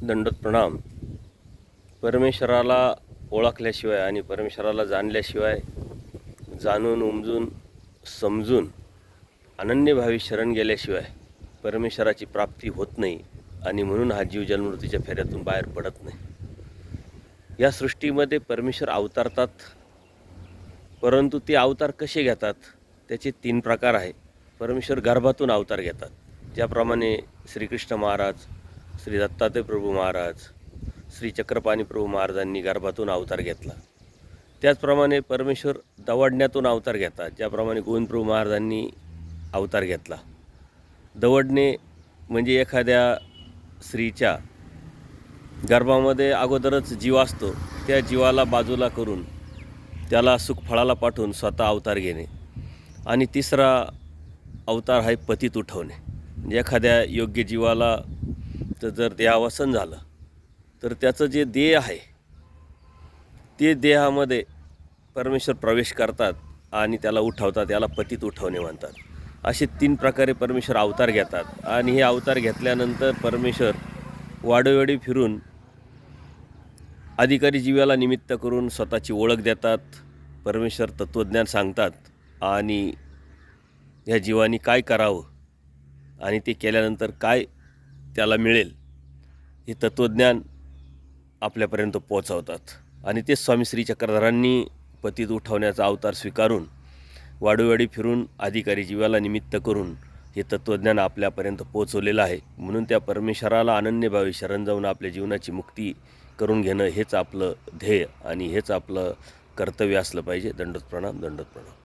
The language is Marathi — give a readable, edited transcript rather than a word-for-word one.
दंडोत प्रणाम. परमेश्वराला ओळखल्याशिवाय आणि परमेश्वराला जाणल्याशिवाय, जाणून उमजून समजून अनन्यभावी शरण गेल्याशिवाय परमेश्वराची प्राप्ती होत नाही आणि म्हणून हा जीव जन्ममृत्यूच्या फेऱ्यातून बाहेर पडत नाही. या सृष्टीमध्ये परमेश्वर अवतारतात, परंतु ते अवतार कसे घेतात त्याचे 3 प्रकार आहे. परमेश्वर गर्भातून अवतार घेतात, ज्याप्रमाणे श्रीकृष्ण महाराज, श्री दत्तात्रय प्रभू महाराज, श्री चक्रपाणी प्रभू महाराजांनी गर्भातून अवतार घेतला. त्याचप्रमाणे परमेश्वर दवडण्यातून अवतार घेतात, ज्याप्रमाणे गोविंद प्रभू महाराजांनी अवतार घेतला. दवडणे म्हणजे एखाद्या स्त्रीच्या गर्भामध्ये अगोदरच जीव असतो, त्या जीवाला बाजूला करून त्याला सुखफळाला पाठवून स्वतः अवतार घेणे. आणि तिसरा अवतार आहे पतित उठवणे. म्हणजे एखाद्या योग्य जीवाला जर देहावसन झालं तर त्याचं जे देह आहे ते देहामध्ये परमेश्वर प्रवेश करतात आणि त्याला उठवतात. याला पतित उठवणे म्हणतात. असे 3 प्रकारे परमेश्वर अवतार घेतात. आणि हे अवतार घेतल्यानंतर परमेश्वर वाडोवेळी फिरून अधिकारी जीवाला निमित्त करून स्वतःची ओळख देतात. परमेश्वर तत्त्वज्ञान सांगतात आणि ह्या जीवानी काय करावं आणि ते केल्यानंतर काय त्याला मिळेल हे तत्त्वज्ञान आपल्यापर्यंत पोहोचवतात. आणि ते स्वामी श्री चक्रधरांनी पतित उठवण्याचा अवतार स्वीकारून वाडोवाडी फिरून अधिकारी जीवाला निमित्त करून हे तत्त्वज्ञान आपल्यापर्यंत पोहोचवलेलं आहे. म्हणून त्या परमेश्वराला अनन्यभावी शरण जाऊन आपल्या जीवनाची मुक्ती करून घेणं हेच आपलं ध्येय आणि हेच आपलं कर्तव्य असलं पाहिजे. दंडोत प्रणाम. दंडोत प्रणाम.